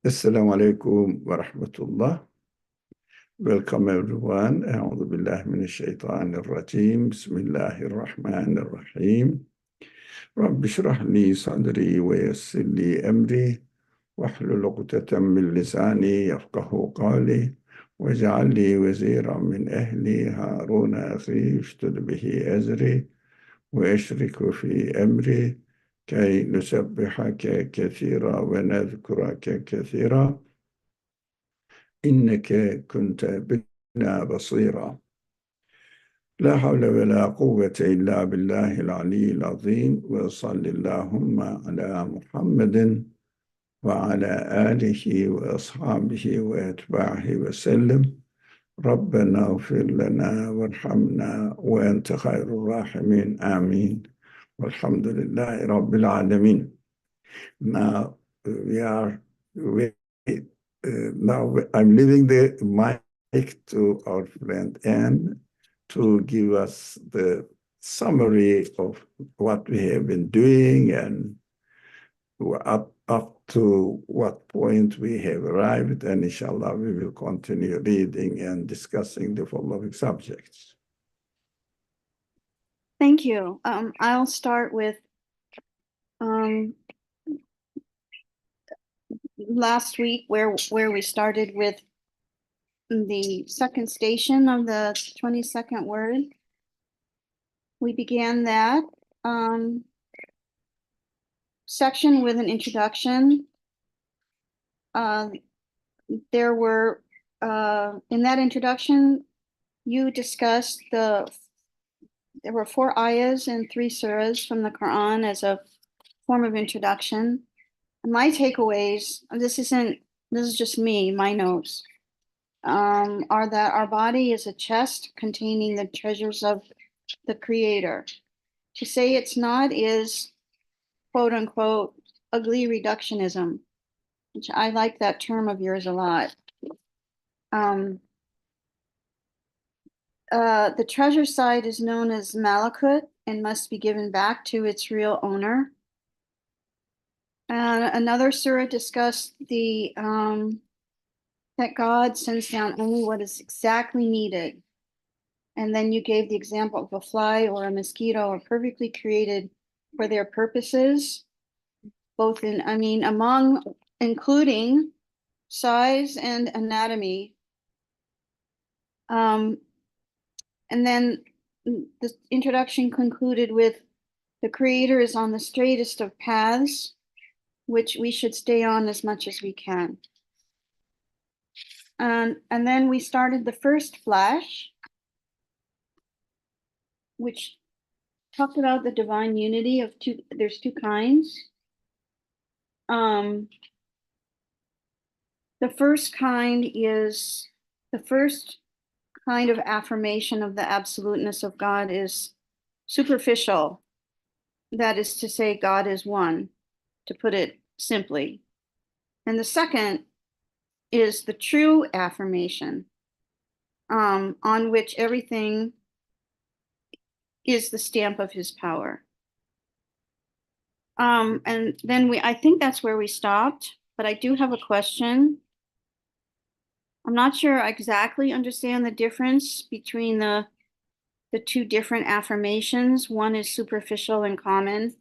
Assalamu alaikum wa rahmatullah. Welcome everyone. أعوذ بالله من الشيطان الرجيم. بسم الله الرحمن الرحيم. رب اشرح لي صدري ويسر لي أمري واحلل عقدة من لساني يفقه قولي واجعل لي وزيرا من أهلي هارون أخي اشدد به أزري وأشرك في أمري كي نسبحك كثيرا ونذكرك كثيرا إنك كنت بنا بصيرا. لا حول ولا قوة إلا بالله العلي العظيم. وصل اللهم على محمد وعلى آله وأصحابه وأتباعه وسلم. ربنا اغفر لنا وارحمنا وأنت خير الراحمين. آمين. والحمد لله رب العالمين. Now now I'm leaving the mic to our friend Anne to give us the summary of what we have been doing and up to what point we have arrived, and inshallah we will continue reading and discussing the following subjects. Thank you. I'll start with last week where we started with the second station of the 22nd word. We began that section with an introduction. There were in that introduction, you discussed there were 4 ayahs and 3 surahs from the Quran as a form of introduction. My takeaways, this is just me, my notes, are that our body is a chest containing the treasures of the Creator. To say it's not is, quote unquote, ugly reductionism, which I like that term of yours a lot. The treasure side is known as malakut and must be given back to its real owner. Another surah discussed that God sends down only what is exactly needed. And then you gave the example of a fly or a mosquito are perfectly created for their purposes, both including size and anatomy. And then the introduction concluded with the Creator is on the straightest of paths, which we should stay on as much as we can. And then we started the first flash, which talked about the divine unity of there's 2 kinds. The first kind of affirmation of the absoluteness of God is superficial. That is to say, God is one, to put it simply. And the second is the true affirmation, on which everything is the stamp of his power. And then I think that's where we stopped, but I do have a question. I'm not sure I exactly understand the difference between the 2 different affirmations. One is superficial and common,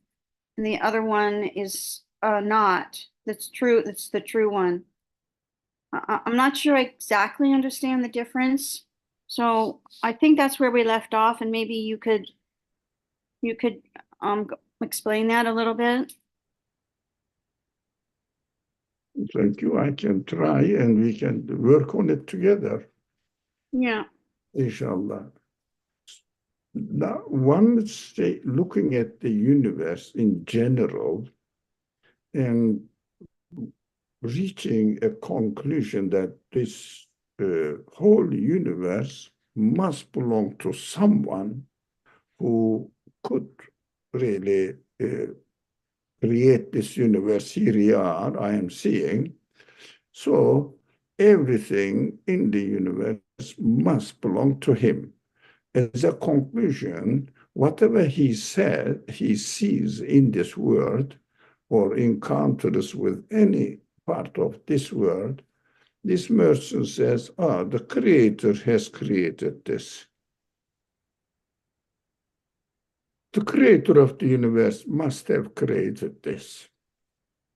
and the other one is not. That's true. That's the true one. I'm not sure I exactly understand the difference. So I think that's where we left off, and maybe you could explain that a little bit. Thank you. I can try and we can work on it together. Yeah. Inshallah. Now, one is looking at the universe in general and reaching a conclusion that this whole universe must belong to someone who could really create this universe. Here we are, I am seeing. So everything in the universe must belong to him. As a conclusion, whatever he sees in this world or encounters with any part of this world, this person says, the creator has created this. The creator of the universe must have created this.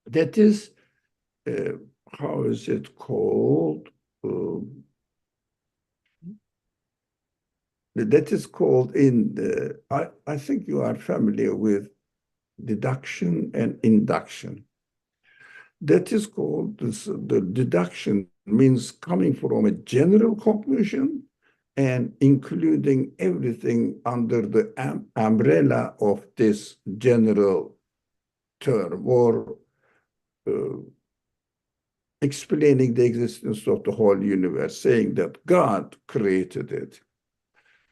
That is, how is it called? That is called I think you are familiar with deduction and induction. That is called, the deduction means coming from a general conclusion and including everything under the umbrella of this general term, or explaining the existence of the whole universe, saying that God created it.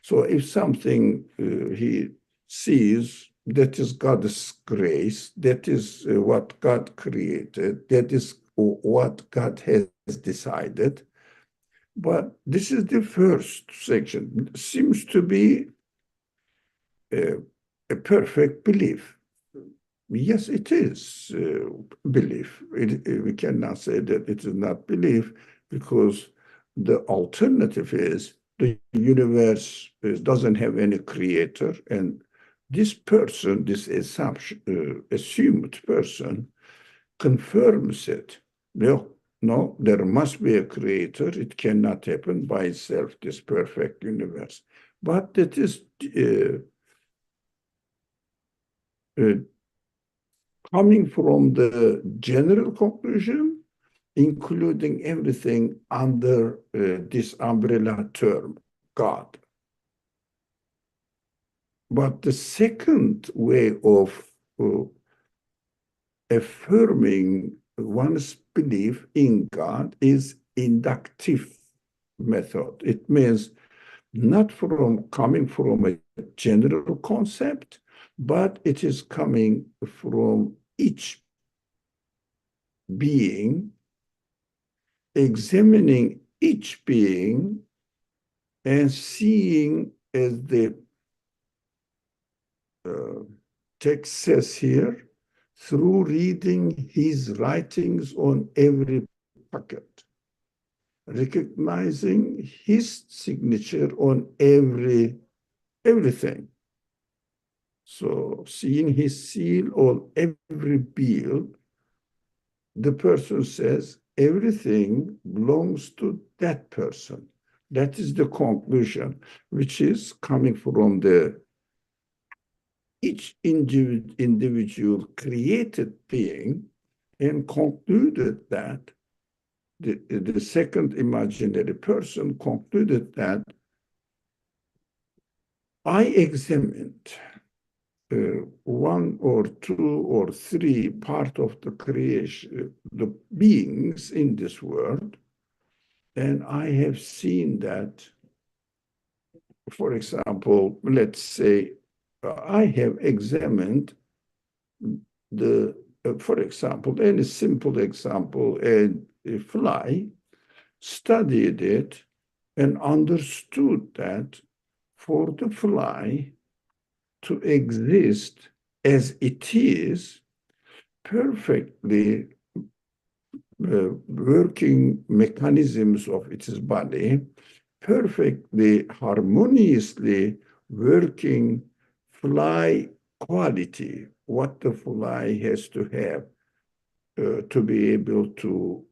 So if something he sees, that is God's grace, that is what God created, that is what God has decided. But this is the first section. It seems to be a perfect belief. Yes, it is belief. We cannot say that it is not belief, because the alternative is the universe doesn't have any creator, and this person, this assumed person, confirms it. No, there must be a creator. It cannot happen by itself, this perfect universe. But that is coming from the general conclusion, including everything under this umbrella term, God. But the second way of affirming one's belief in God is inductive method. It means not coming from a general concept, but it is coming from each being, examining each being and seeing, as the text says here, through reading his writings on every packet, recognizing his signature on everything. So seeing his seal on every bill, the person says everything belongs to that person. That is the conclusion, which is coming from each individual created being, and concluded that the second imaginary person concluded that I examined one or two or three part of the creation, the beings in this world, and I have seen that, for example, let's say I have examined for example, any simple example, a fly, studied it, and understood that for the fly to exist as it is, perfectly working mechanisms of its body, perfectly harmoniously working fly quality, what the fly has to have to be able to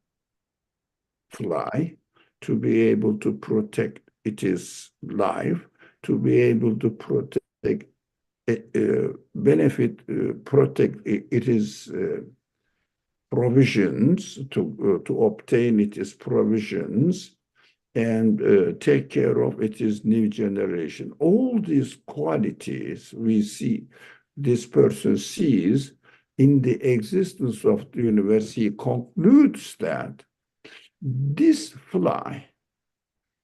fly, to be able to protect its life, to be able to protect, protect its provisions, to obtain its provisions, and take care of its new generation. All these qualities we see, this person sees in the existence of the universe. He concludes that this fly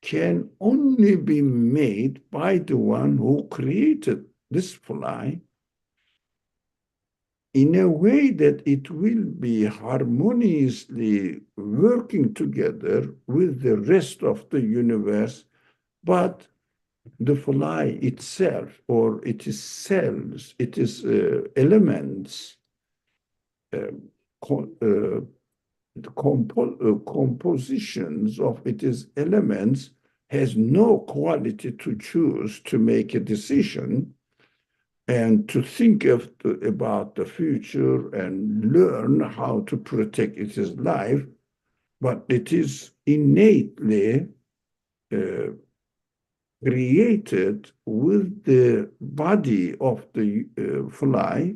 can only be made by the one who created this fly in a way that it will be harmoniously working together with the rest of the universe, but the fly itself, or its cells, its elements, the compositions of its elements has no quality to choose to make a decision and to think about the future and learn how to protect its life, but it is innately uh, created with the body of the fly.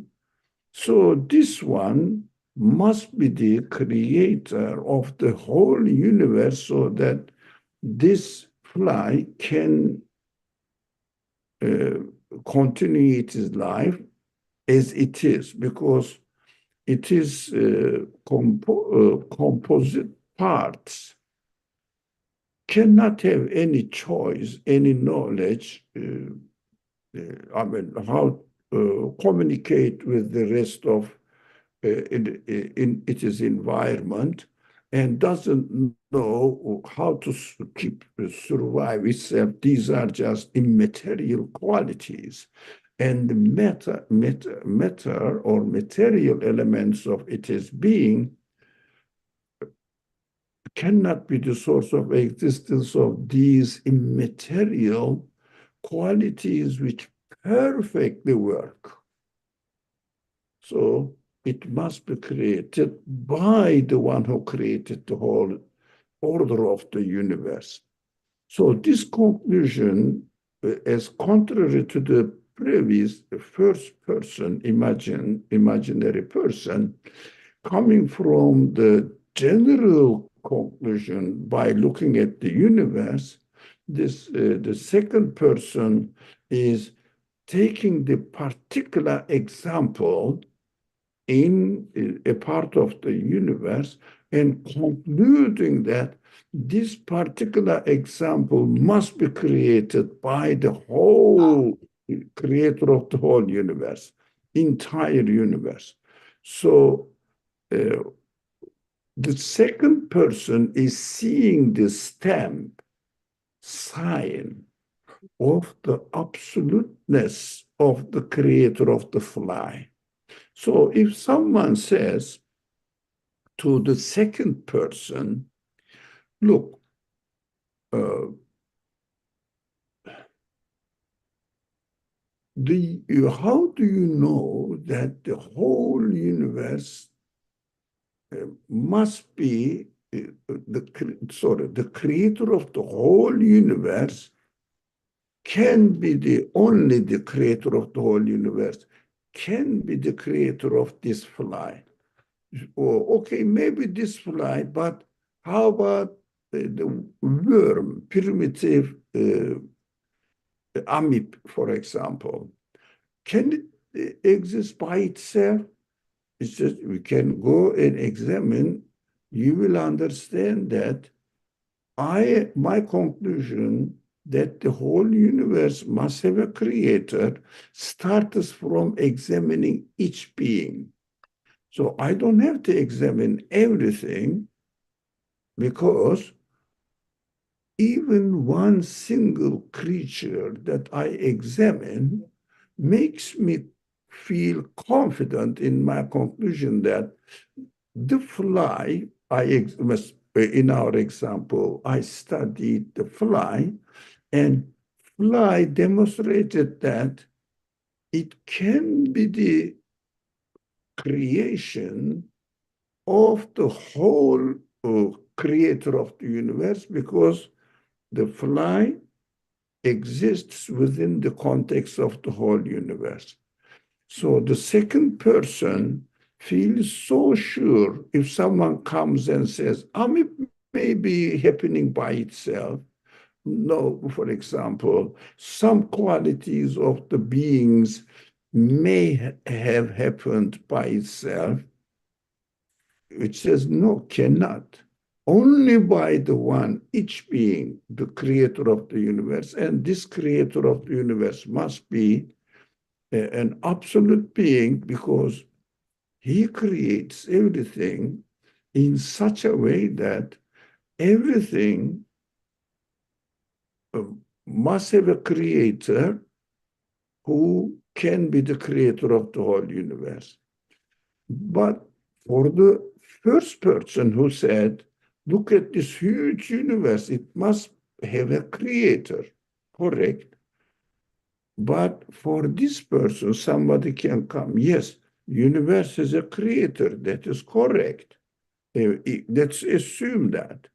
So this one must be the creator of the whole universe so that this fly can uh, continue its life as it is, because it is composite parts cannot have any choice, any knowledge, I mean, how communicate with the rest of in its environment, and doesn't know how to keep survive itself. These are just immaterial qualities, and the matter or material elements of its being cannot be the source of existence of these immaterial qualities which perfectly work. So it must be created by the one who created the whole order of the universe. So this conclusion, as contrary to the previous first person, imaginary person, coming from the general conclusion by looking at the universe, the second person is taking the particular example in a part of the universe and concluding that this particular example must be created by the whole creator of the whole universe, entire universe. So the second person is seeing the stamp, sign of the absoluteness of the creator of the fly. So if someone says to the second person, look, how do you know that the whole universe must be the creator of the whole universe can be the creator of the whole universe, can be the creator of this fly. Or, okay, maybe this fly, but how about the worm, primitive amoeba, for example? Can it exist by itself? It's just we can go and examine. You will understand that my conclusion that the whole universe must have a creator starts from examining each being. So I don't have to examine everything because even one single creature that I examine makes me feel confident in my conclusion that the fly, in our example, I studied the fly, and fly demonstrated that it can be the creation of the whole creator of the universe because the fly exists within the context of the whole universe. So the second person feels so sure if someone comes and says, it may be happening by itself. No, for example, some qualities of the beings may have happened by itself, which says no, cannot. Only by the one, each being, the creator of the universe, and this creator of the universe must be an absolute being because he creates everything in such a way that everything must have a creator who can be the creator of the whole universe. But for the first person who said, look at this huge universe, it must have a creator, correct? But for this person, somebody can come, yes, universe is a creator, that is correct. Let's assume that.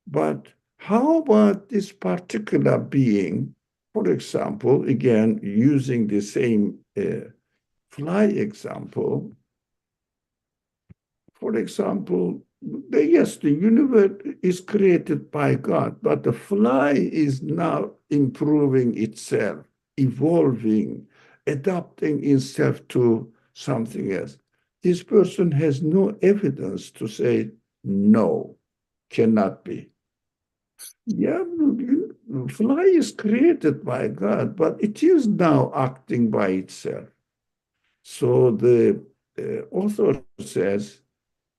But how about this particular being, for example, again, using the same fly example, for example, yes, the universe is created by God, but the fly is now improving itself, evolving, adapting itself to something else. This person has no evidence to say, no, cannot be. Yeah, fly is created by God, but it is now acting by itself. So the author says,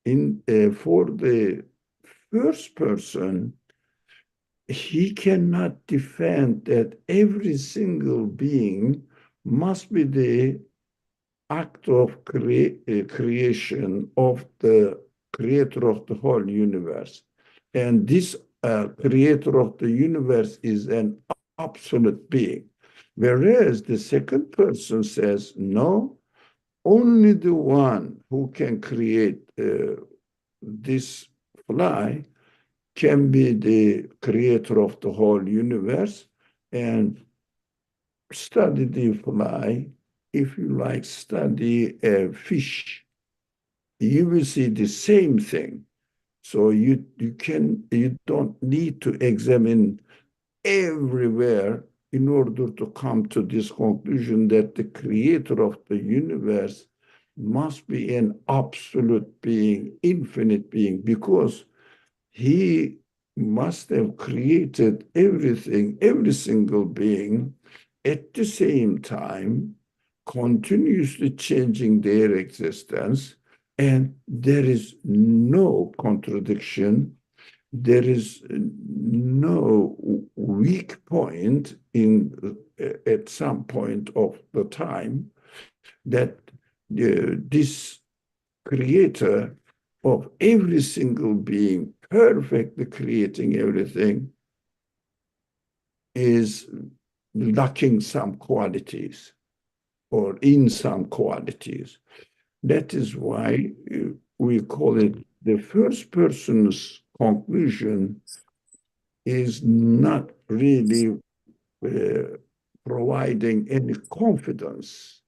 for the first person, he cannot defend that every single being must be the act of creation of the creator of the whole universe. And this creator of the universe is an absolute being. Whereas the second person says, no, only the one who can create this fly can be the creator of the whole universe. And study the fly, if you like, study a fish, you will see the same thing. So you don't need to examine everywhere in order to come to this conclusion that the creator of the universe must be an absolute being, infinite being, because he must have created everything, every single being at the same time, continuously changing their existence, and there is no contradiction. There is no weak point at some point of the time that this creator of every single being, perfectly creating everything, is lacking some qualities or in some qualities. That is why we call it the first person's conclusion is not really providing any confidence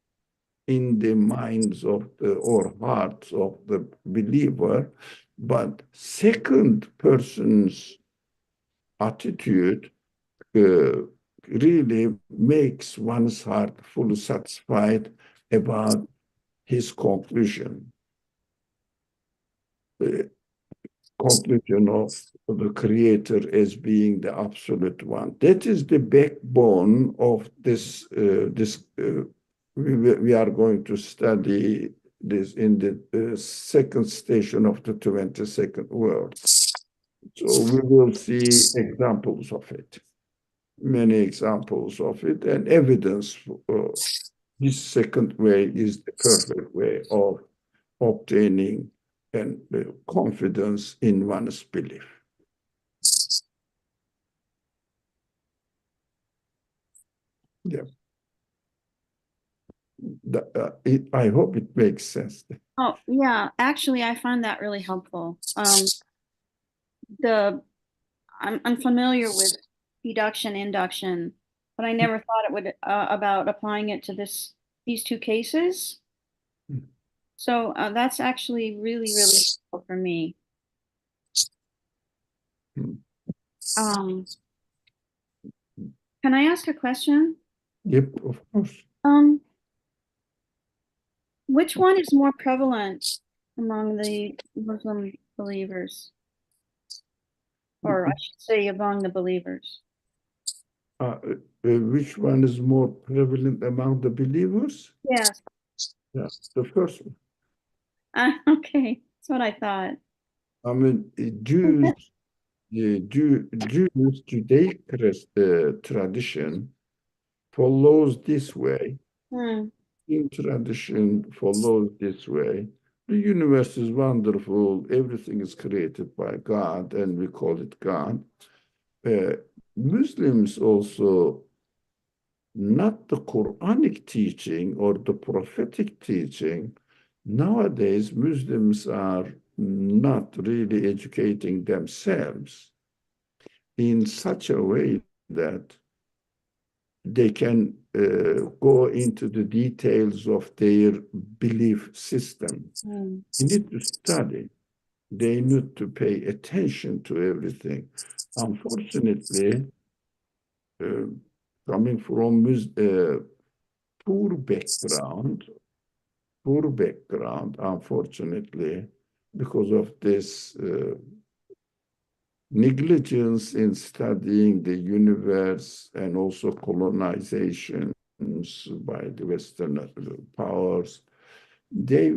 in the minds of the or hearts of the believer, but second person's attitude really makes one's heart fully satisfied about his conclusion. The conclusion of the creator as being the absolute one. That is the backbone of this. We are going to study this in the second station of the 22nd world. So we will see examples of it, many examples of it, and evidence. This second way is the perfect way of obtaining and confidence in one's belief. Yeah. I hope it makes sense. Oh, yeah, actually, I find that really helpful. I'm familiar with deduction, induction, but I never thought it would about applying it to these two cases. So that's actually really helpful for me. Um, can I ask a question? Yep, of course. Which one is more prevalent among the Muslim believers? Or I should say among the believers. Which one is more prevalent among the believers? Yes. Yeah, the first one. Okay, that's what I thought. I mean, Judaic tradition follows this way. Hmm. In tradition follows this way. the universe is wonderful, everything is created by God, and we call it God. Muslims also, not the Quranic teaching or the prophetic teaching. Nowadays, Muslims are not really educating themselves in such a way that they can go into the details of their belief system. Mm. They need to study. They need to pay attention to everything. Unfortunately, uh, coming from poor background, unfortunately, because of this negligence in studying the universe and also colonizations by the Western powers, they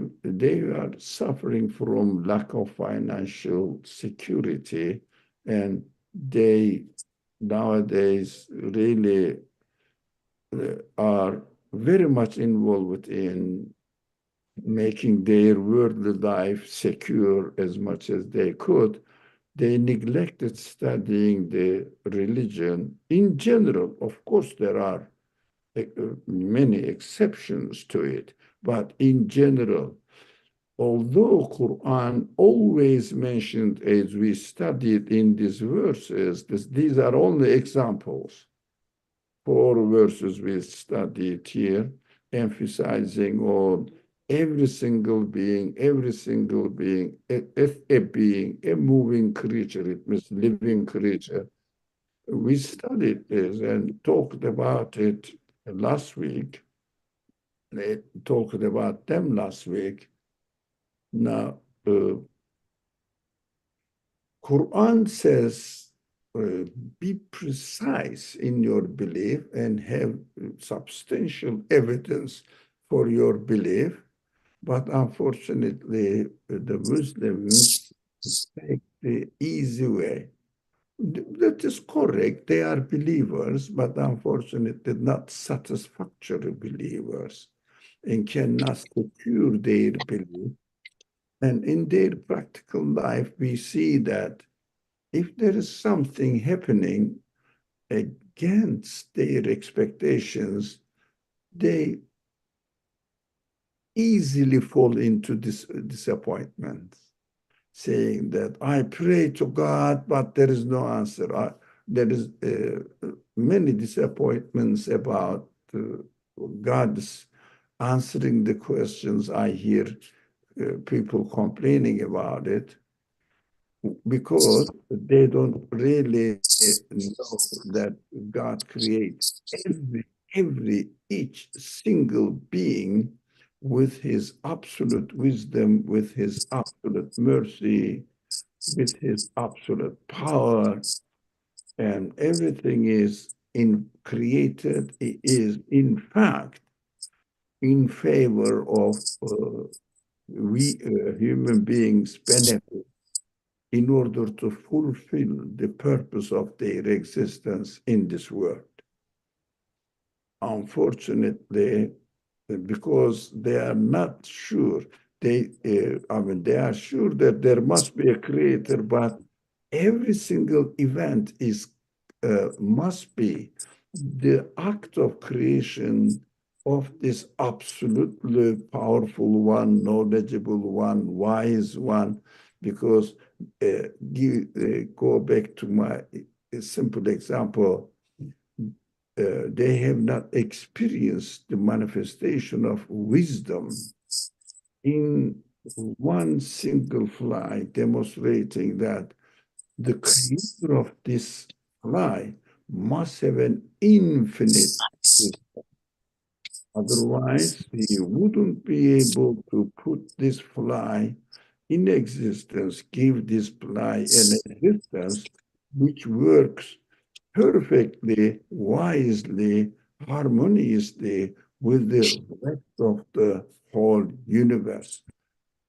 are suffering from lack of financial security, and they nowadays really are very much involved in making their worldly life secure as much as they could. They neglected studying the religion in general. Of course, there are many exceptions to it, but in general, although Quran always mentioned, as we studied in these verses, these are only examples. 4 verses we studied here, emphasizing on every single being, a being, a moving creature, it means living creature. We studied this and talked about it last week. They talked about them last week. Now, Quran says, be precise in your belief and have substantial evidence for your belief. But unfortunately, the Muslims take the easy way. That is correct. They are believers, but unfortunately not satisfactory believers and cannot secure their belief. And in their practical life, we see that if there is something happening against their expectations, they easily fall into disappointment, saying that I pray to God, but there is no answer. There is many disappointments about God's answering the questions. I hear people complaining about it, because they don't really know that God creates each single being with his absolute wisdom, with his absolute mercy, with his absolute power, and everything is created, is in fact in favor of we human beings' benefit, in order to fulfill the purpose of their existence in this world. Unfortunately, because they are not sure, they are sure that there must be a creator, but every single event must be the act of creation of this absolutely powerful one, knowledgeable one, wise one, because go back to my simple example, they have not experienced the manifestation of wisdom in one single fly, demonstrating that the creator of this fly must have an infinite wisdom. Otherwise, he wouldn't be able to put this fly in existence, give this fly an existence which works perfectly, wisely, harmoniously with the rest of the whole universe.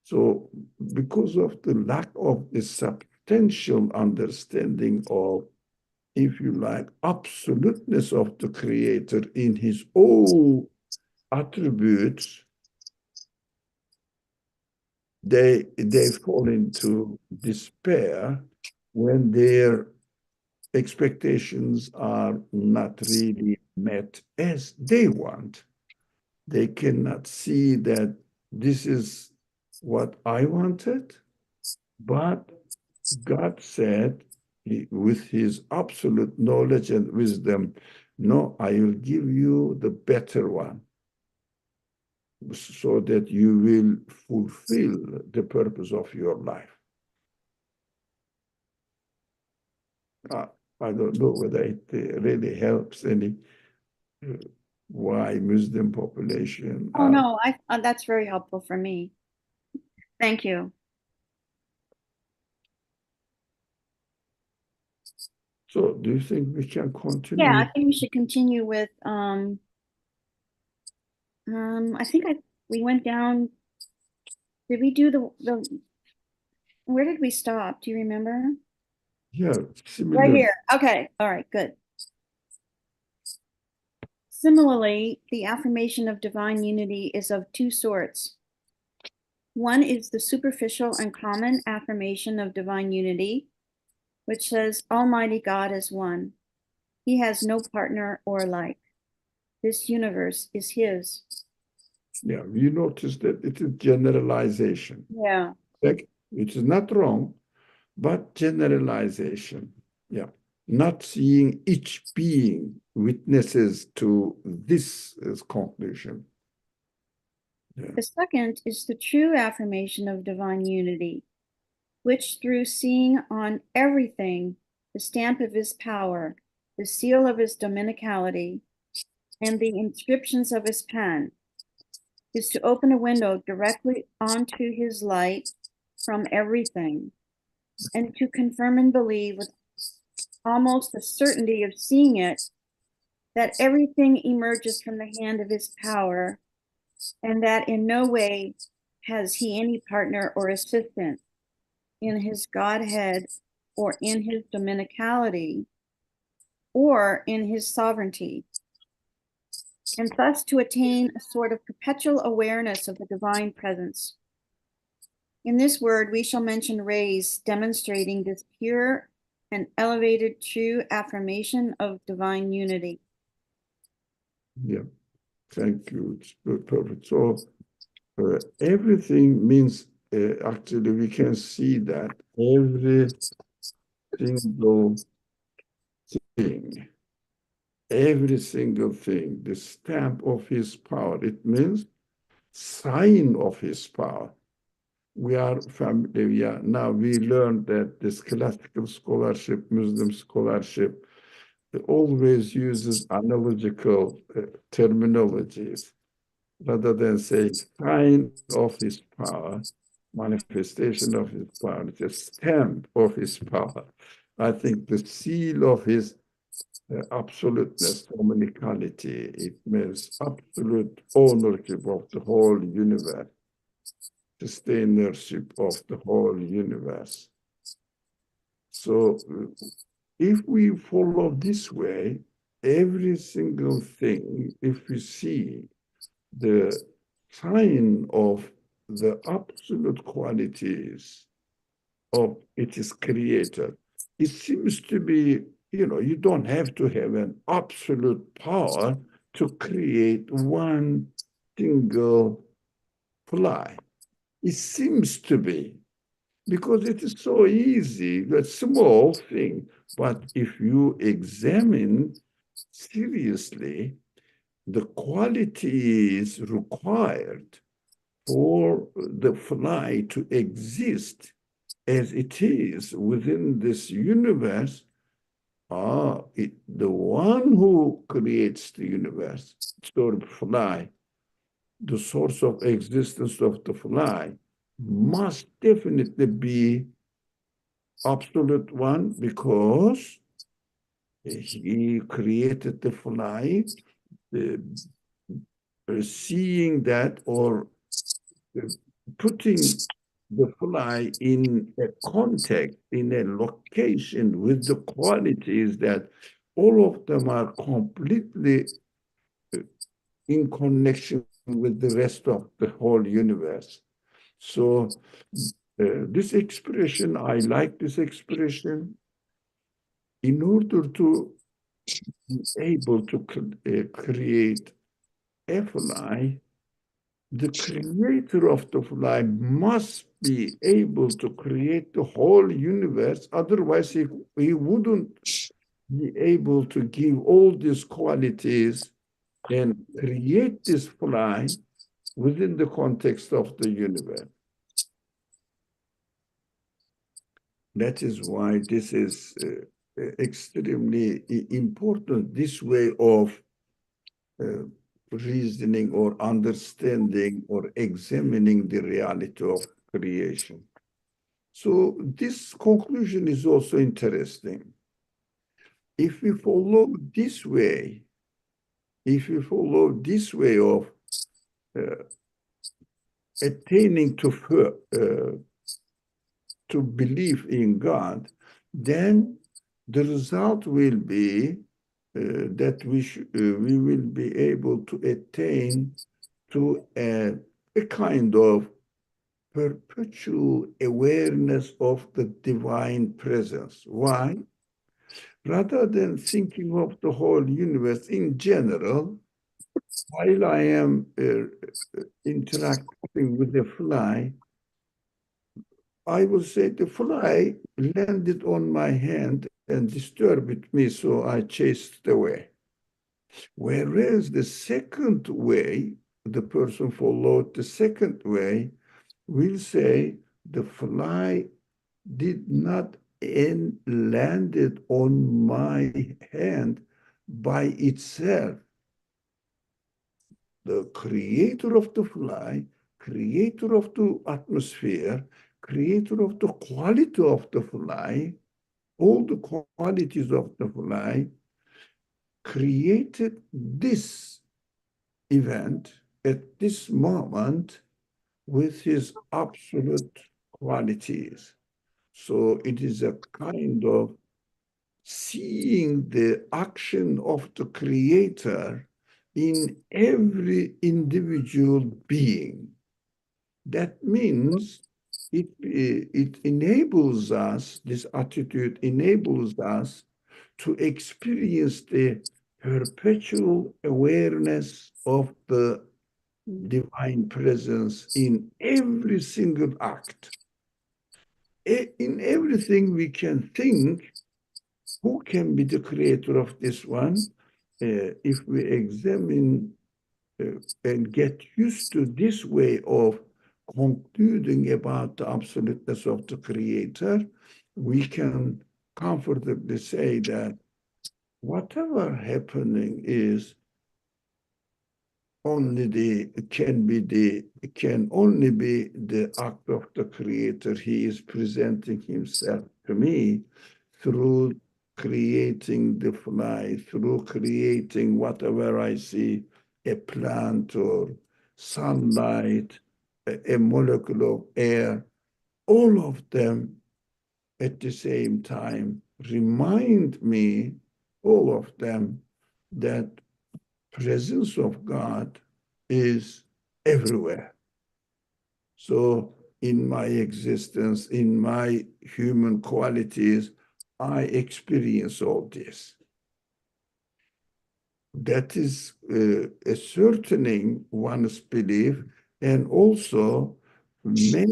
So, because of the lack of the substantial understanding of, if you like, absoluteness of the Creator in his all attributes, they fall into despair when their expectations are not really met as they want. They cannot see that this is what I wanted, but God said, with his absolute knowledge and wisdom, no, I will give you the better one so that you will fulfill the purpose of your life. I don't know whether it really helps any why Muslim population Oh, are. no, that's very helpful for me. Thank you. So do you think we can Yeah, continue? I think we should continue with, I think we went down, did we do where did we stop? Do you remember? Yeah, Right similar. here. Okay, all right, good. Similarly, the affirmation of divine unity is of two sorts. One is the superficial and common affirmation of divine unity, which says Almighty God is one. He has no partner or like. This universe is his. Yeah, we notice that it is generalization. Yeah. Like, it is not wrong, but generalization. Yeah, not seeing each being witnesses to this conclusion. Yeah. The second is the true affirmation of divine unity, which through seeing on everything the stamp of his power, the seal of his dominicality, and the inscriptions of his pen, is to open a window directly onto his light from everything, and to confirm and believe with almost the certainty of seeing it that everything emerges from the hand of his power, and that in no way has he any partner or assistant in his Godhead or in his dominicality or in his sovereignty, and thus to attain a sort of perpetual awareness of the divine presence. In this word, we shall mention rays demonstrating this pure and elevated true affirmation of divine unity. Yeah, thank you. It's perfect. So everything means, actually, we can see that every single thing, the stamp of his power, it means sign of his power. We are familiar, now we learned that this classical scholarship, Muslim scholarship, always uses analogical terminologies rather than say sign of his power, manifestation of his power. It's a stamp of his power. I think the seal of his absoluteness, dominicality, it means absolute ownership of the whole universe, sustainership of the whole universe. So if we follow this way, every single thing, if we see the sign of the absolute qualities of its creator, it seems to be, you don't have to have an absolute power to create one single fly. It seems to be, because it is so easy, a small thing. But if you examine seriously the qualities required for the fly to exist as it is within this universe, the one who creates the universe, sort of fly, the source of existence of the fly, must definitely be absolute one, because he created the fly, seeing that, or putting the fly in a context, in a location with the qualities that all of them are completely in connection with the rest of the whole universe. So this expression, I like this expression. In order to be able to create a fly, the creator of the fly must be able to create the whole universe. Otherwise, he wouldn't be able to give all these qualities and create this fly within the context of the universe. That is why this is extremely important, this way of reasoning or understanding or examining the reality of creation. So this conclusion is also interesting. If we follow this way, of attaining to believe in God, then the result will be that we will be able to attain to a kind of perpetual awareness of the divine presence. Why? Rather than thinking of the whole universe in general, while I am interacting with the fly, I will say the fly landed on my hand and disturbed me, so I chased away. Whereas the second way, the person followed the second way, will say the fly did not landed on my hand by itself. The creator of the fly, creator of the atmosphere, creator of the quality of the fly, all the qualities of the fly, created this event at this moment with his absolute qualities. So it is a kind of seeing the action of the creator in every individual being. That means it enables us, this attitude enables us to experience the perpetual awareness of the divine presence in every single act. In everything we can think, who can be the creator of this one? If we examine and get used to this way of concluding about the absoluteness of the creator, we can comfortably say that whatever happening is can only be the act of the creator. He is presenting himself to me through creating the fly, through creating whatever I see, a plant or sunlight, a molecule of air. All of them at the same time remind me, all of them, that presence of God is everywhere. So in my existence, in my human qualities, I experience all this. That is ascertaining one's belief and also make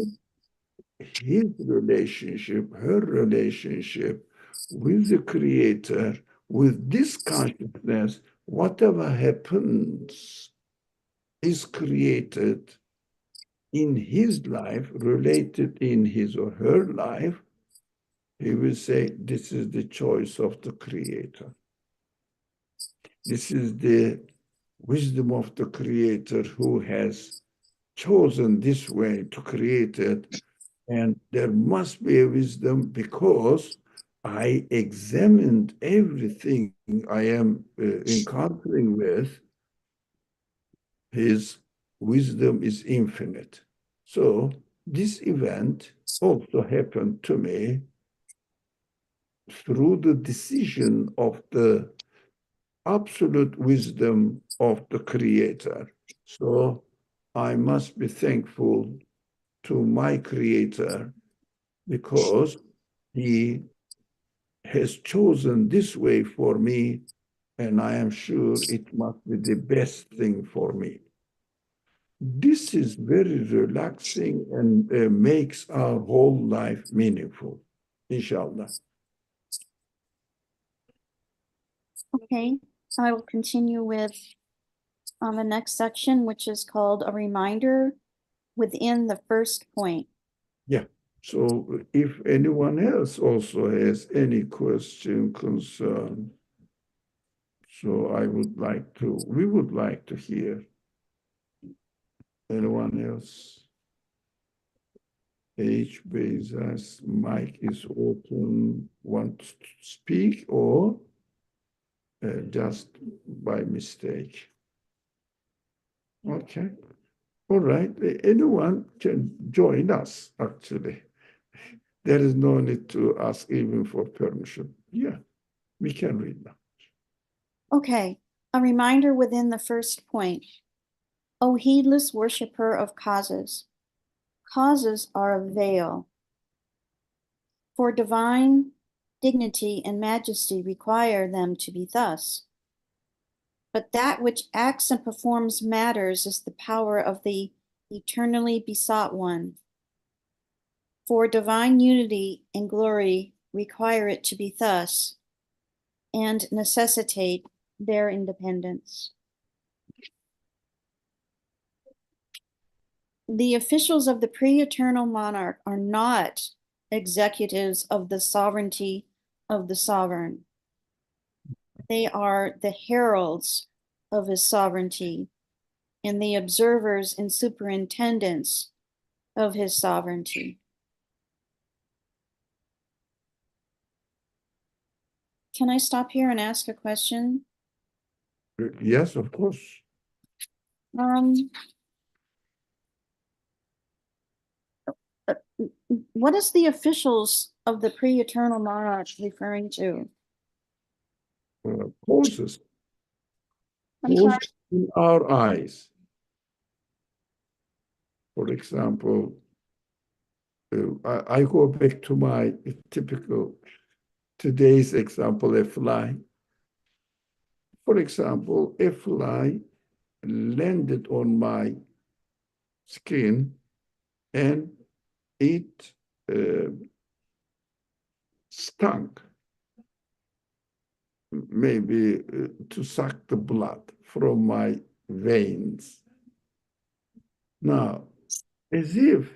his relationship, her relationship with the Creator, with this consciousness, whatever happens is created in his life, related in his or her life. He will say, this is the choice of the Creator. This is the wisdom of the Creator who has chosen this way to create it. And there must be a wisdom because I examined everything I am encountering with. His wisdom is infinite. So this event also happened to me through the decision of the absolute wisdom of the Creator. So I must be thankful to my Creator because He has chosen this way for me, and I am sure it must be the best thing for me. This is very relaxing and makes our whole life meaningful, inshallah. Okay, I will continue with the next section, which is called a reminder within the first point. Yeah. So if anyone else also has any question, concern, so we would like to hear. Anyone else? H. Bezos, mic is open, want to speak or just by mistake? Okay. All right. Anyone can join us, actually. There is no need to ask even for permission. Yeah, we can read now. Okay, a reminder within the first point. O heedless worshiper of causes, causes are a veil. For divine dignity and majesty require them to be thus. But that which acts and performs matters is the power of the eternally besought one. For divine unity and glory require it to be thus, and necessitate their independence. The officials of the pre-eternal monarch are not executives of the sovereignty of the sovereign. They are the heralds of his sovereignty and the observers and superintendents of his sovereignty. Can I stop here and ask a question? Yes, of course. What is the officials of the pre-eternal monarch referring to? Causes. I'm sorry. Causes in our eyes. For example, I go back to my typical today's example, a fly. For example, a fly landed on my skin and it stunk, maybe to suck the blood from my veins. Now, as if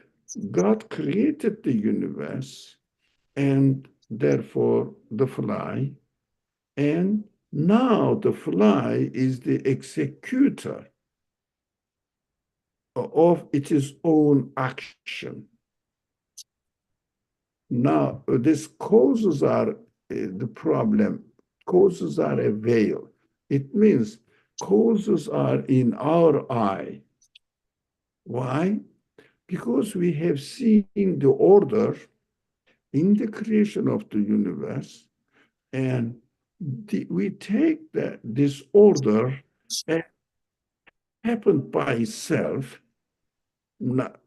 God created the universe and therefore the fly, and now the fly is the executor of its own action. Now, these causes are the problem. Causes are a veil. It means causes are in our eye. Why? Because we have seen the order in the creation of the universe, and we take this order happened by itself. Not,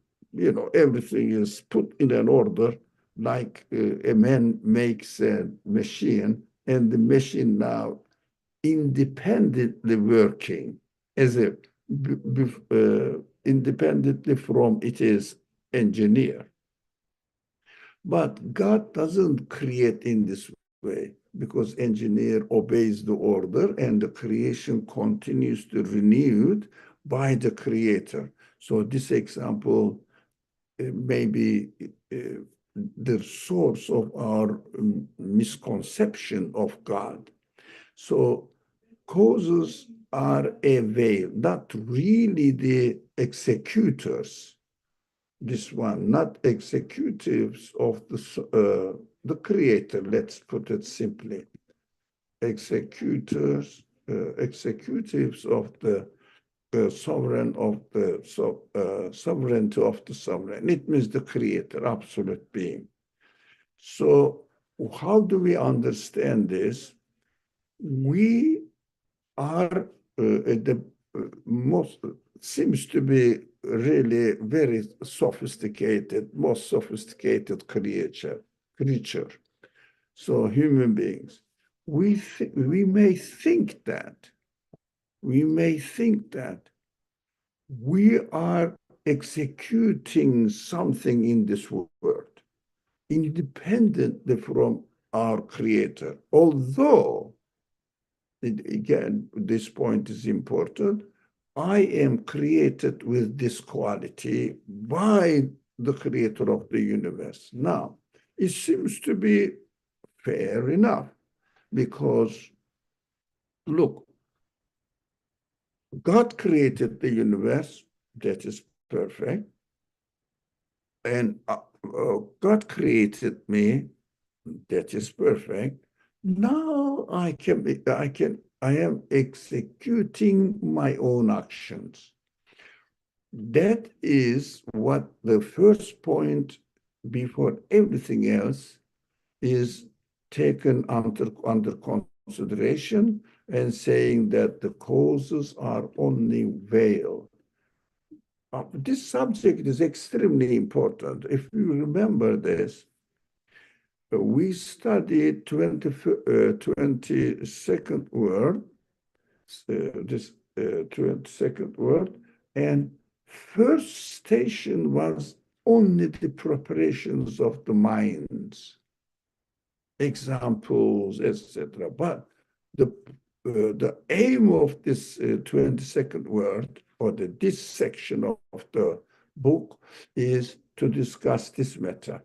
everything is put in an order, like a man makes a machine, and the machine now independently working as a independently from its engineer. But God doesn't create in this way, because engineer obeys the order and the creation continues to renewed by the creator. So this example may be the source of our misconception of God. So causes are a veil, not really the executors. This one, not executives of the creator, let's put it simply. Executives of the sovereign of the sovereignty of the sovereign. It means the creator, absolute being. So how do we understand this? We are most seems to be really very sophisticated, most sophisticated creature. So human beings, we may think that we are executing something in this world independently from our creator. Although, again, this point is important, I am created with this quality by the creator of the universe. Now, it seems to be fair enough because, look, God created the universe, that is perfect, and God created me, that is perfect. Now I am executing my own actions. That is what the first point before everything else is taken under consideration, and saying that the causes are only veiled. This subject is extremely important. If you remember this, we studied 22nd word, this 22nd word, and first station was only the preparations of the minds, examples, etc. But the aim of this 22nd word, or this section of the book, is to discuss this matter.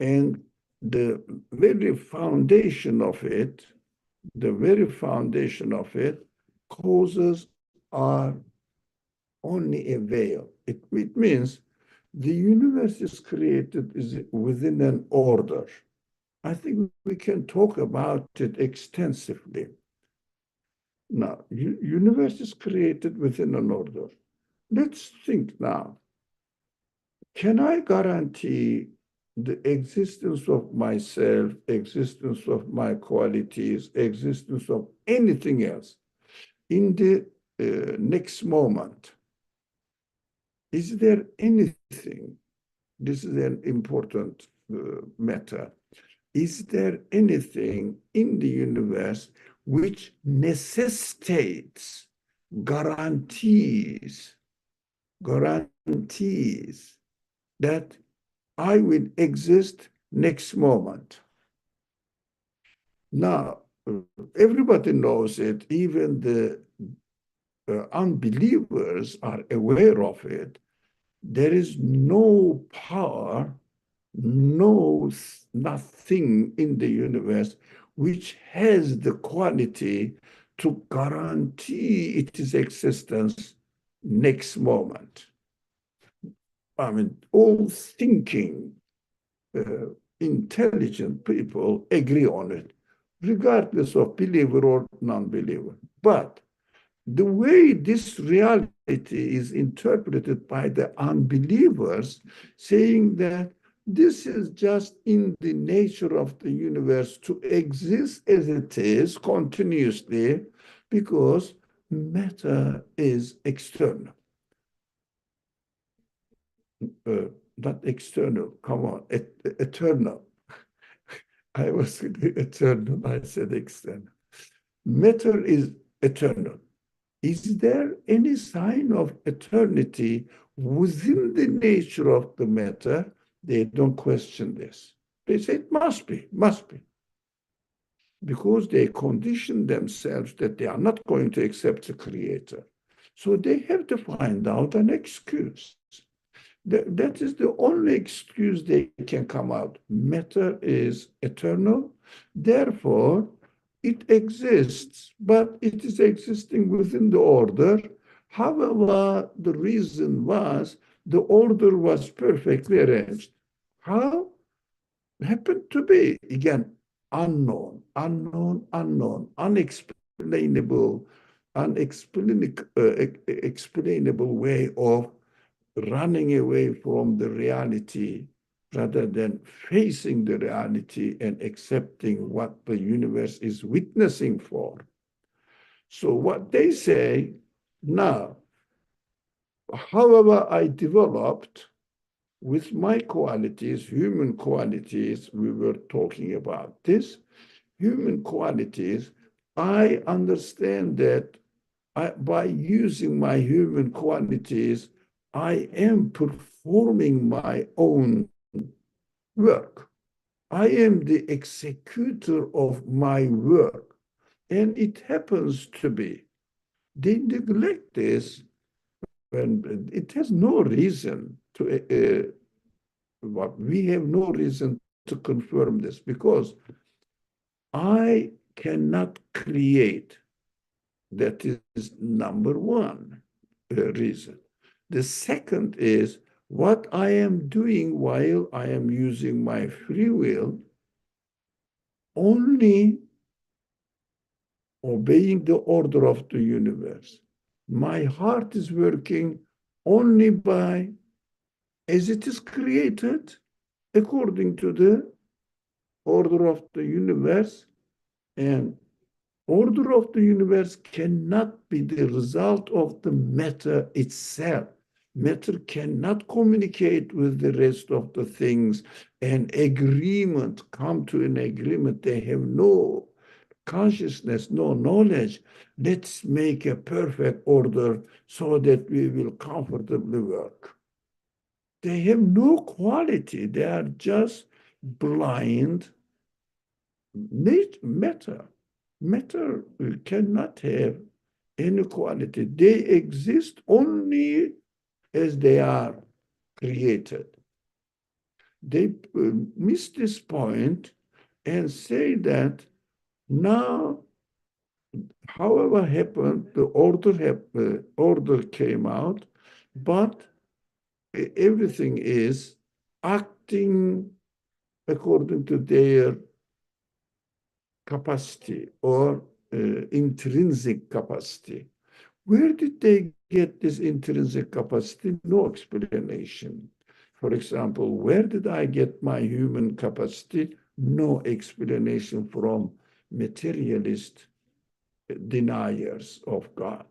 And the very foundation of it, causes are only a veil. It means the universe is created within an order. I think we can talk about it extensively. Now, universe is created within an order. Let's think now. Can I guarantee the existence of myself, existence of my qualities, existence of anything else in the next moment? Is there anything, this is an important matter, is there anything in the universe which necessitates, guarantees that I will exist next moment? Now, everybody knows it, even the unbelievers are aware of it. There is no power, nothing in the universe which has the quality to guarantee its existence next moment. I mean, all thinking, intelligent people agree on it, regardless of believer or non-believer. But the way this reality is interpreted by the unbelievers, saying that this is just in the nature of the universe to exist as it is continuously, because matter is external. Not external, come on, eternal. I was eternal, I said external. Matter is eternal. Is there any sign of eternity within the nature of the matter? They don't question this. They say it must be. Because they condition themselves that they are not going to accept the creator. So they have to find out an excuse. That is the only excuse they can come out. Matter is eternal, therefore it exists, but it is existing within the order. However, the reason was the order was perfectly arranged. How? Happened to be, again, unknown, unexplainable, explainable way of running away from the reality rather than facing the reality and accepting what the universe is witnessing for. So what they say, Now, however, I developed with my qualities, human qualities, we were talking about this, human qualities, I understand that by using my human qualities, I am performing my own work. I am the executor of my work. And it happens to be. They neglect this when it has no reason to, what we have no reason to confirm this because I cannot create. That is number one reason. The second is what I am doing while I am using my free will, only obeying the order of the universe. My heart is working only by, as it is created, according to the order of the universe. And order of the universe cannot be the result of the matter itself. Matter cannot communicate with the rest of the things and agreement, come to an agreement. They have no consciousness, no knowledge. Let's make a perfect order so that we will comfortably work. They have no quality. They are just blind matter. Matter cannot have any quality. They exist only as they are created. They miss this point and say that now, however happened, the order came out, but everything is acting according to their capacity or intrinsic capacity. Where did they get this intrinsic capacity? No explanation. For example, where did I get my human capacity? No explanation from materialist deniers of God.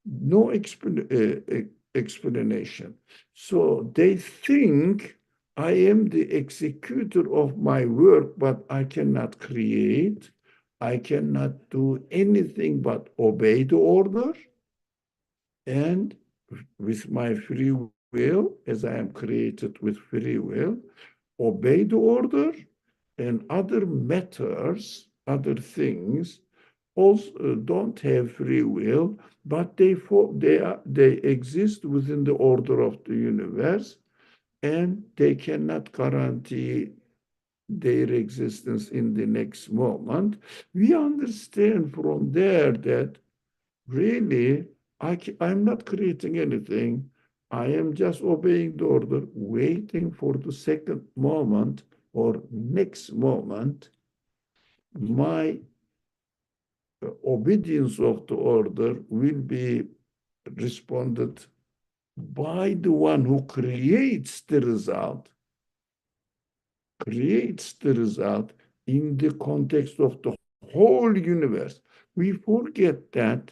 No explanation. So they think I am the executor of my work, but I cannot create. I cannot do anything but obey the order. And with my free will, as I am created with free will, obey the order, and other matters, other things, also don't have free will, but they exist within the order of the universe, and they cannot guarantee their existence in the next moment. We understand from there that really I'm not creating anything. I am just obeying the order, waiting for the second moment or next moment. My obedience of the order will be responded by the one who creates the result in the context of the whole universe. We forget that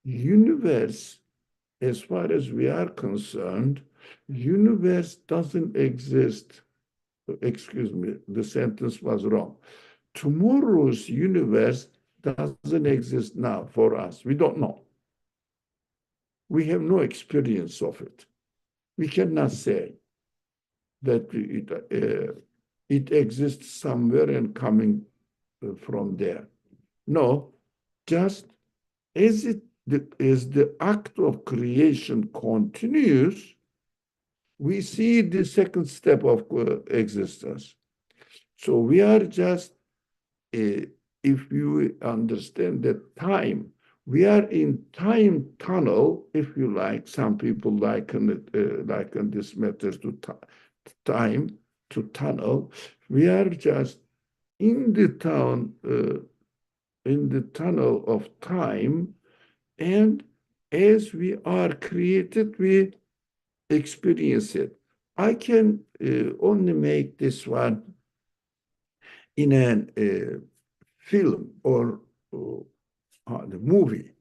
universe, as far as we are concerned, universe doesn't exist. Excuse me, the sentence was wrong. Tomorrow's universe doesn't exist now for us. We don't know. We have no experience of it. We cannot say that it exists somewhere and coming from there. No, just as the act of creation continues, we see the second step of existence. So we are just, if you understand that time, we are in time tunnel, if you like. Some people liken this method to time, to tunnel. We are just in the tunnel of time, and as we are created, we experience it. I can only make this one in a film or the movie.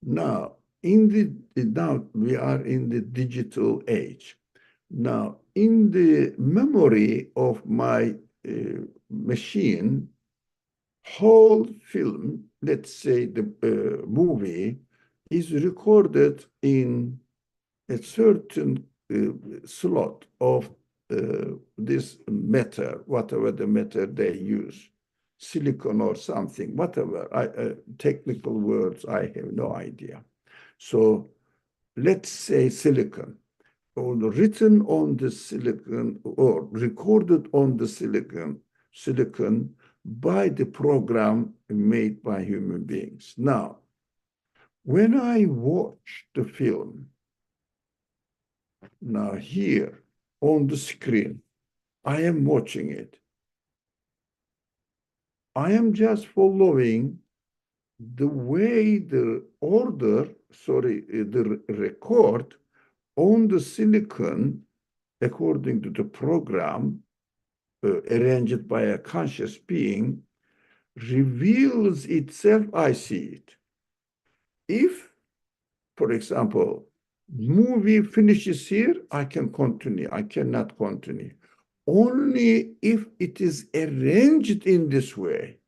Now, now we are in the digital age. Now, in the memory of my machine, whole film, let's say the movie, is recorded in a certain slot of this matter, whatever the matter they use, silicon or something, whatever. Technical words, I have no idea. So let's say silicon, or written on the silicon or recorded on the silicon by the program made by human beings. Now, when I watch the film, now here on the screen, I am watching it. I am just following the way the the record on the silicon, according to the program arranged by a conscious being, reveals itself. I see it. If, for example, movie finishes here, I can continue. I cannot continue. Only if it is arranged in this way,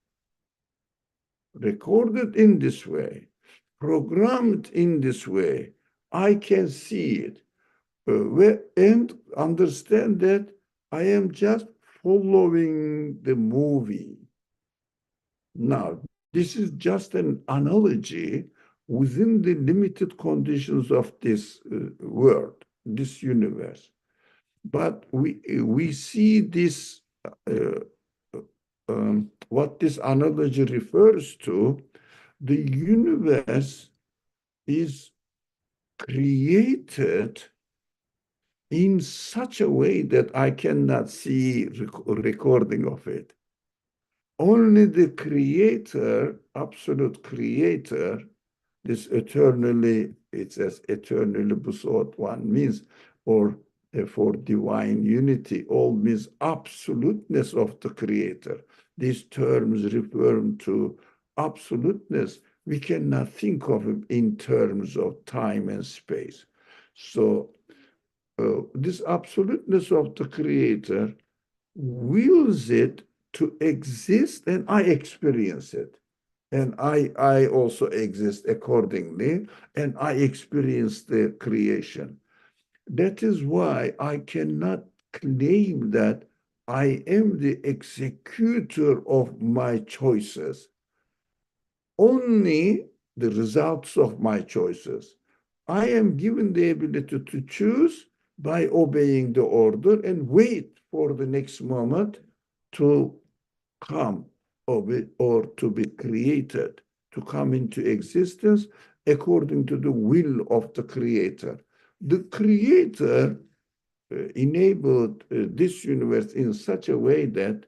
recorded in this way, programmed in this way, I can see it and understand that I am just following the movie. Now, this is just an analogy within the limited conditions of this world, this universe. But we see this, what this analogy refers to, the universe is created in such a way that I cannot see recording of it. Only the creator, absolute creator, this eternally, it says eternally besought one means, or for divine unity, all means absoluteness of the creator. These terms refer to absoluteness. We cannot think of it in terms of time and space. So this absoluteness of the creator wills it to exist, and I experience it. And I also exist accordingly, and I experience the creation. That is why I cannot claim that I am the executor of my choices, only the results of my choices. I am given the ability to choose by obeying the order and wait for the next moment to come or to be created, to come into existence according to the will of the creator. The creator enabled this universe in such a way that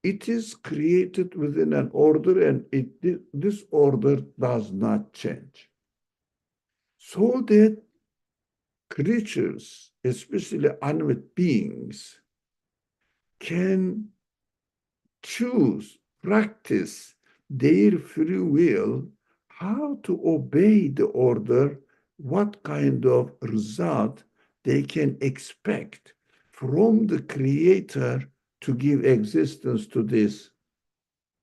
it is created within an order, and this order does not change. So that creatures, especially animate beings, can choose, practice their free will, how to obey the order, what kind of result they can expect from the creator to give existence to this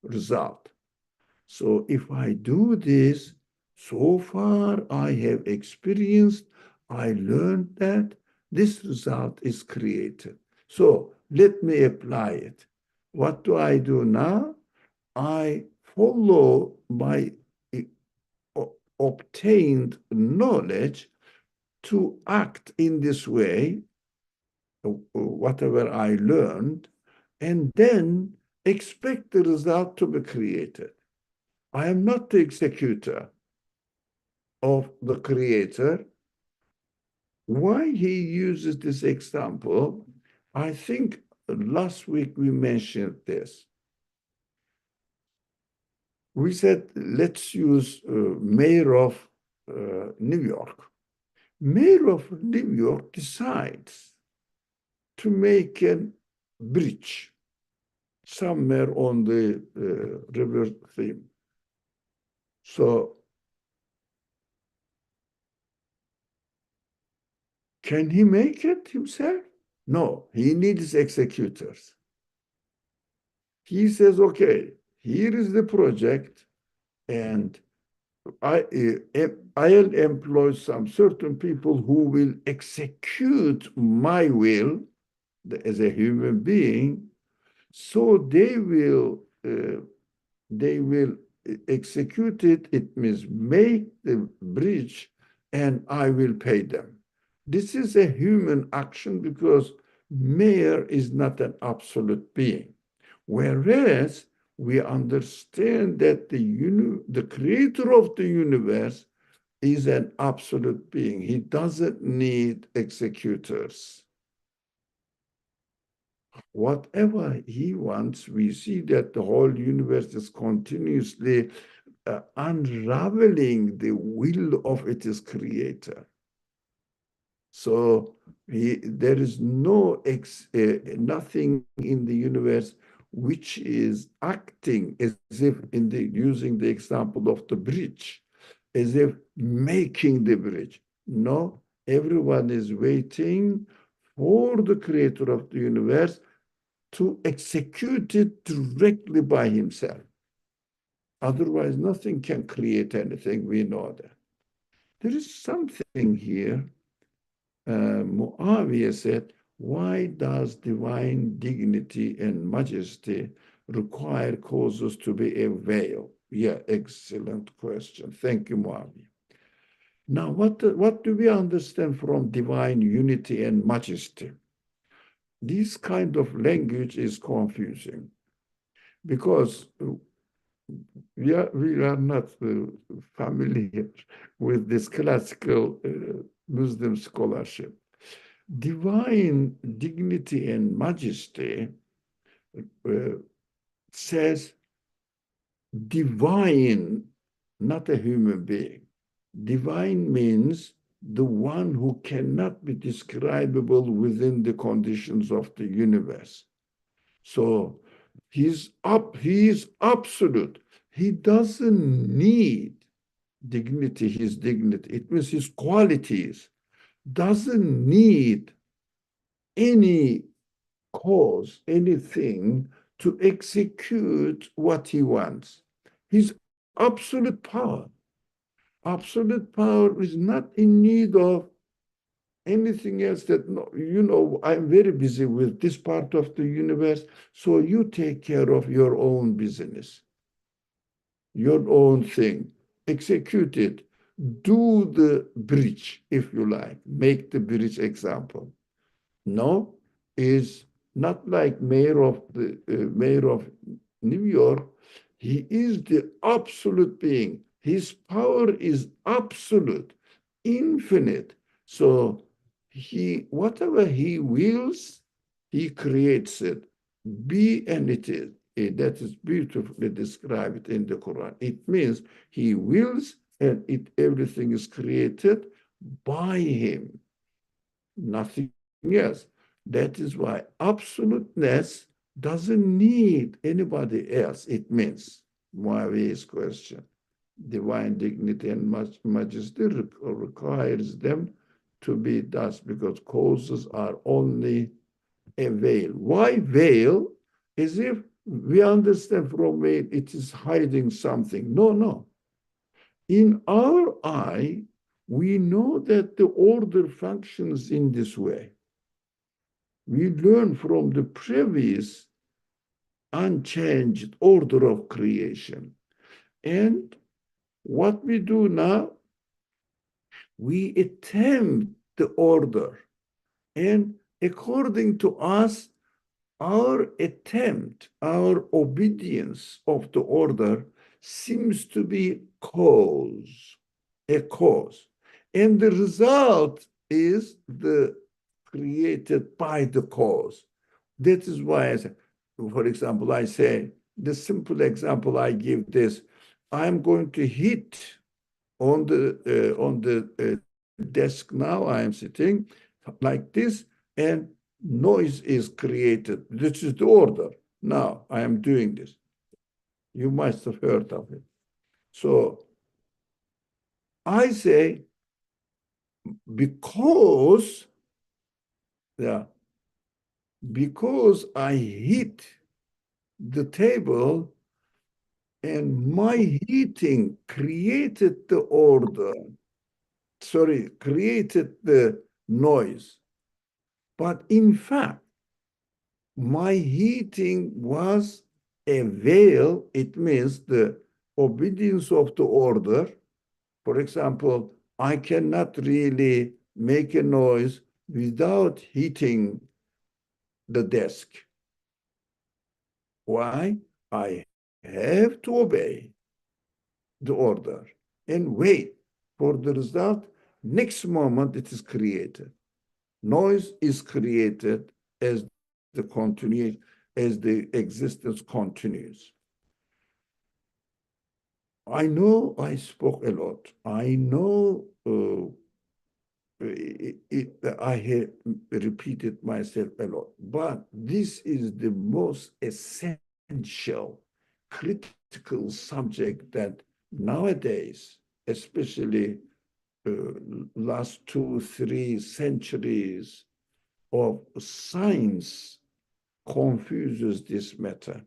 result. So if I do this, so far I have experienced, I learned that this result is created. So let me apply it. What do I do now? I follow my obtained knowledge to act in this way, whatever I learned, and then expect the result to be created. I am not the executor of the creator. Why he uses this example, I think last week we mentioned this. We said, let's use mayor of New York. Mayor of New York decides to make a bridge somewhere on the river theme. So Can he make it himself? No, he needs executors. He says, okay, here is the project, and I'll employ some certain people who will execute my will as a human being, so they will execute it. It means make the bridge, and I will pay them. This is a human action because mayor is not an absolute being. Whereas we understand that the creator of the universe is an absolute being. He doesn't need executors. Whatever he wants, we see that the whole universe is continuously unraveling the will of its creator. So there is nothing in the universe which is acting as if, using the example of the bridge, as if making the bridge. No, everyone is waiting for the creator of the universe to execute it directly by himself. Otherwise, nothing can create anything. We know that. There is something here. Muawiyah said, why does divine dignity and majesty require causes to be a veil? Yeah, excellent question. Thank you, Muawiyah. Now, what do we understand from divine unity and majesty? This kind of language is confusing because we are not familiar with this classical Muslim scholarship. Divine dignity and majesty says divine, not a human being. Divine means the one who cannot be describable within the conditions of the universe. So he is absolute. He doesn't need dignity, his dignity. It means his qualities doesn't need any cause, anything to execute what he wants. His absolute power. Absolute power is not in need of anything else that, I'm very busy with this part of the universe, so you take care of your own business, your own thing, execute it, do the bridge, if you like, make the bridge example. No, is not like mayor of New York. He is the absolute being. His power is absolute, infinite. So whatever he wills, he creates it. Be and it is. That is beautifully described in the Quran. It means he wills and everything is created by him. Nothing else. That is why absoluteness doesn't need anybody else. It means, Muawiyah's question, divine dignity and majesty requires them to be thus, because causes are only a veil. Why veil? As if we understand from veil it is hiding something. No, no. In our eye, we know that the order functions in this way. We learn from the previous unchanged order of creation. And what we do now, we attempt the order. And according to us, our attempt, our obedience of the order seems to be a cause. And the result is created by the cause. That is why, for example, I say, the simple example I give this, I'm going to hit on the desk now, I am sitting like this, and noise is created. This is the order. Now I am doing this. You must have heard of it. So I say, because Yeah. Because I hit the table and my heating created the order, sorry, created the noise. But in fact, my heating was a veil. It means the obedience of the order. For example, I cannot really make a noise without heating the desk. Why? I have to obey the order and wait for the result. Next moment, it is created. Noise is created as the continue, as the existence continues. I know I spoke a lot. I know I have repeated myself a lot, but this is the most essential, critical subject that nowadays, especially last 2, 3 centuries of science, confuses this matter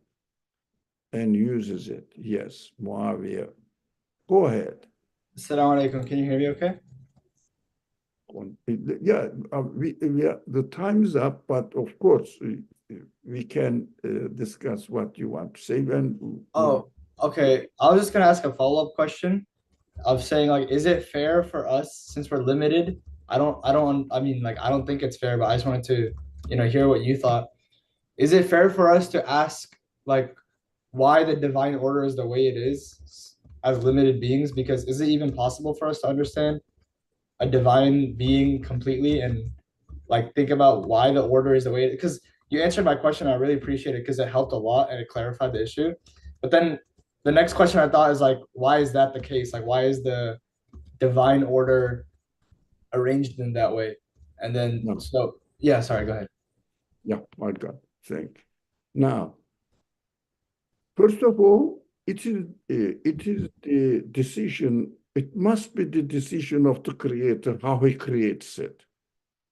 and uses it. Yes, Muawiyah, go ahead. Assalamu alaikum. Can you hear me okay? Yeah, the time is up, but of course, we can discuss what you want to say. Oh, okay. I was just gonna ask a follow-up question of saying like, is it fair for us since we're limited? I mean, like, I don't think it's fair, but I just wanted to, hear what you thought. Is it fair for us to ask like why the divine order is the way it is as limited beings? Because is it even possible for us to understand a divine being completely and like think about why the order is the way because you answered my question. I really appreciate it because it helped a lot and it clarified the issue. But then the next question I thought is like, why is that the case? Like, why is the divine order arranged in that way? And then, No. so yeah, sorry, go ahead. Yeah, my God, thank. Now, first of all, it is the decision. It must be the decision of the creator how he creates it.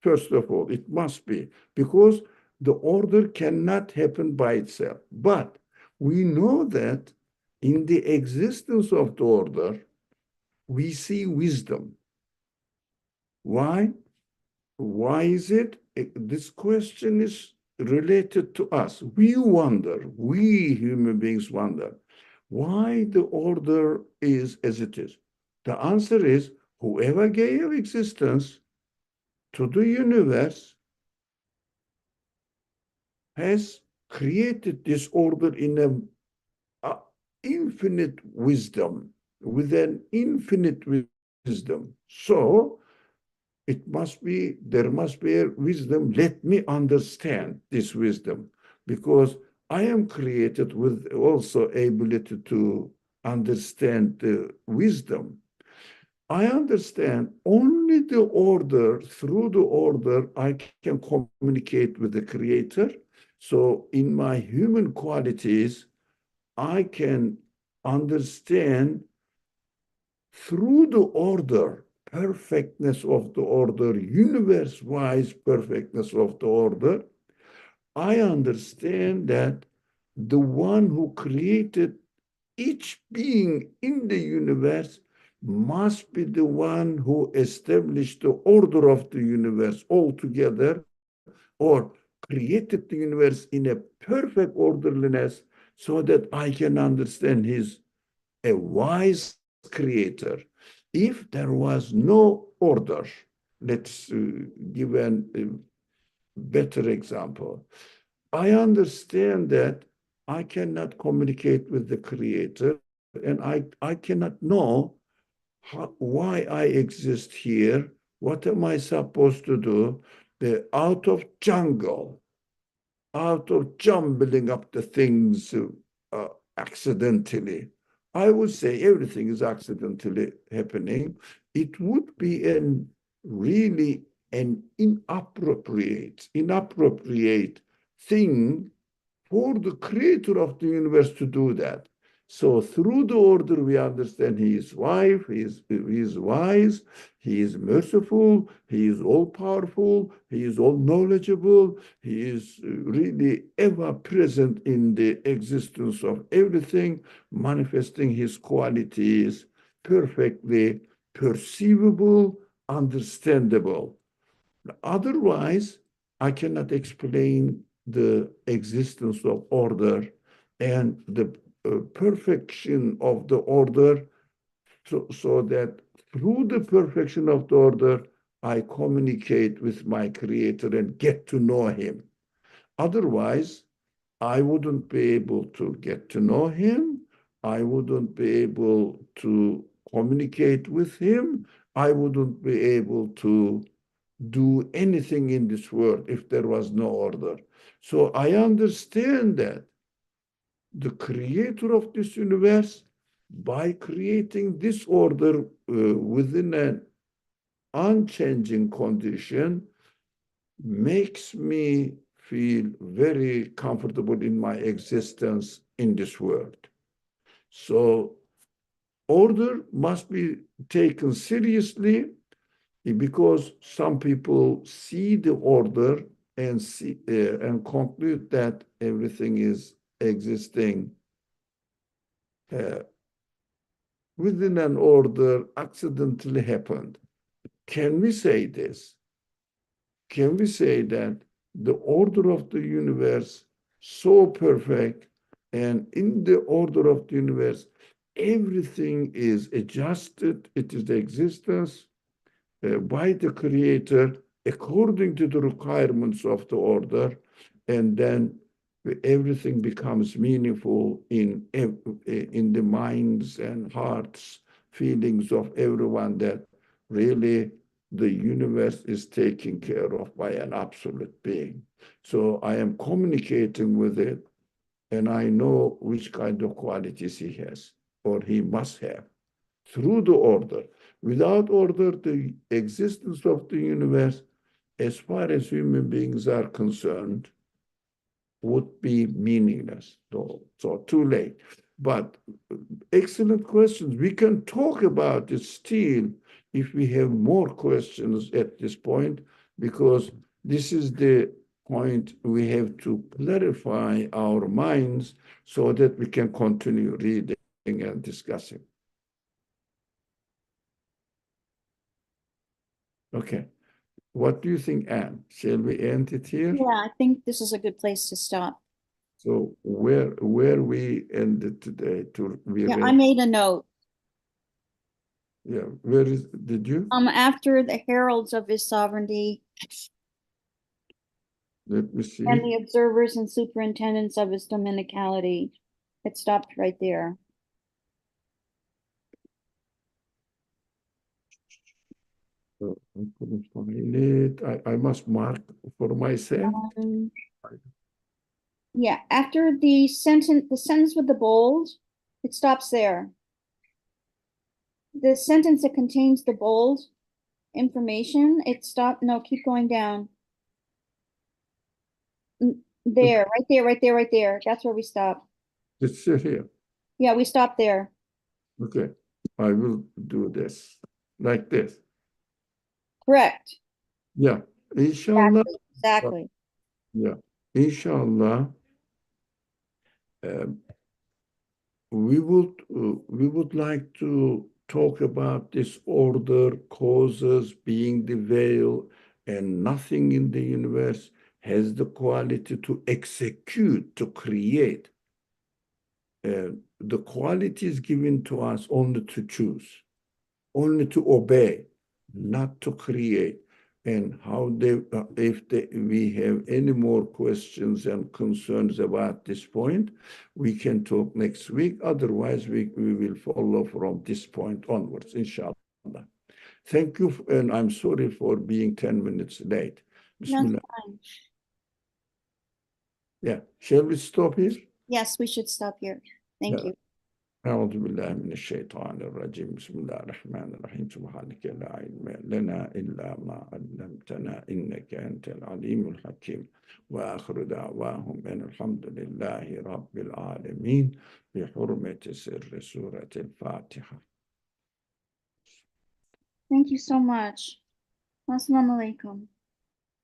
First of all, it must be because the order cannot happen by itself. But we know that in the existence of the order, we see wisdom. Why? Why is it? This question is related to us. We wonder, we human beings wonder, why the order is as it is. The answer is whoever gave existence to the universe has created this order in a infinite wisdom, with an infinite wisdom. So there must be a wisdom. Let me understand this wisdom, because I am created with also ability to understand the wisdom. I understand only the order. Through the order, I can communicate with the creator. So in my human qualities, I can understand through the order, perfectness of the order, universe-wise perfectness of the order. I understand that the one who created each being in the universe must be the one who established the order of the universe altogether, or created the universe in a perfect orderliness, so that I can understand he's a wise creator. If there was no order, let's give a better example. I understand that I cannot communicate with the creator, and I cannot know why I exist here. What am I supposed to do? Out of jungle, out of jumbling up the things accidentally. I would say everything is accidentally happening. It would be really an inappropriate thing for the creator of the universe to do that. So through the order, we understand he is wife, he is wise, he is merciful, he is all-powerful, he is all-knowledgeable, he is really ever present in the existence of everything, manifesting his qualities perfectly perceivable, understandable. Otherwise, I cannot explain the existence of order and the perfection of the order, so that through the perfection of the order, I communicate with my Creator and get to know him. Otherwise, I wouldn't be able to get to know him. I wouldn't be able to communicate with him. I wouldn't be able to do anything in this world if there was no order. So I understand that the creator of this universe, by creating this order within an unchanging condition, makes me feel very comfortable in my existence in this world. So order must be taken seriously, because some people see the order and see and conclude that everything is existing within an order accidentally happened. Can we say this? Can we say that the order of the universe so perfect, and in the order of the universe, everything is adjusted, it is the existence by the creator according to the requirements of the order, and then everything becomes meaningful in the minds and hearts, feelings of everyone, that really the universe is taken care of by an absolute being. So I am communicating with it, and I know which kind of qualities he has or he must have through the order. Without order, the existence of the universe, as far as human beings are concerned, would be meaningless. So too late. But excellent questions. We can talk about it still if we have more questions at this point, because this is the point we have to clarify our minds so that we can continue reading and discussing. Okay. What do you think, Anne? Shall we end it here? Yeah, I think this is a good place to stop. So where we ended today to we Yeah, I read? made a note. Yeah, did you? After the heralds of his sovereignty Let me see. and the observers and superintendents of his dominicality. It stopped right there. I couldn't find it. I must mark for myself. Yeah, after the sentence with the bold, it stops there. The sentence that contains the bold information, it stopped. No, keep going down. There, right there, right there, right there. That's where we stop. It's here. Yeah, we stopped there. Okay. I will do this like this. Correct. Yeah. Inshallah. Exactly. Yeah. Inshallah. We would like to talk about this order, causes, being the veil, and nothing in the universe has the quality to execute, to create. The quality is given to us only to choose, only to obey, not to create. And how we have any more questions and concerns about this point, we can talk next week. Otherwise, we will follow from this point onwards, inshallah. Thank you, and I'm sorry for being 10 minutes late. Bismillah. Fine. Yeah, shall we stop here? Yes, we should stop here. Thank Yeah. you. أعوذ بالله من الشيطان الرجيم بسم الله الرحمن الرحيم سبحانك لا علم لنا إلا ما علمتنا إنك أنت العليم الحكيم وآخر دعواهم أن الحمد لله رب العالمين بحرمة سر سورة الفاتحة. Thank you so much. Assalamu alaikum.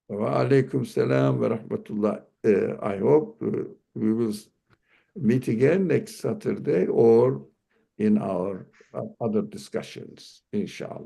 وعليكم السلام ورحمة الله. I hope we will meet again next Saturday or in our other discussions, inshallah.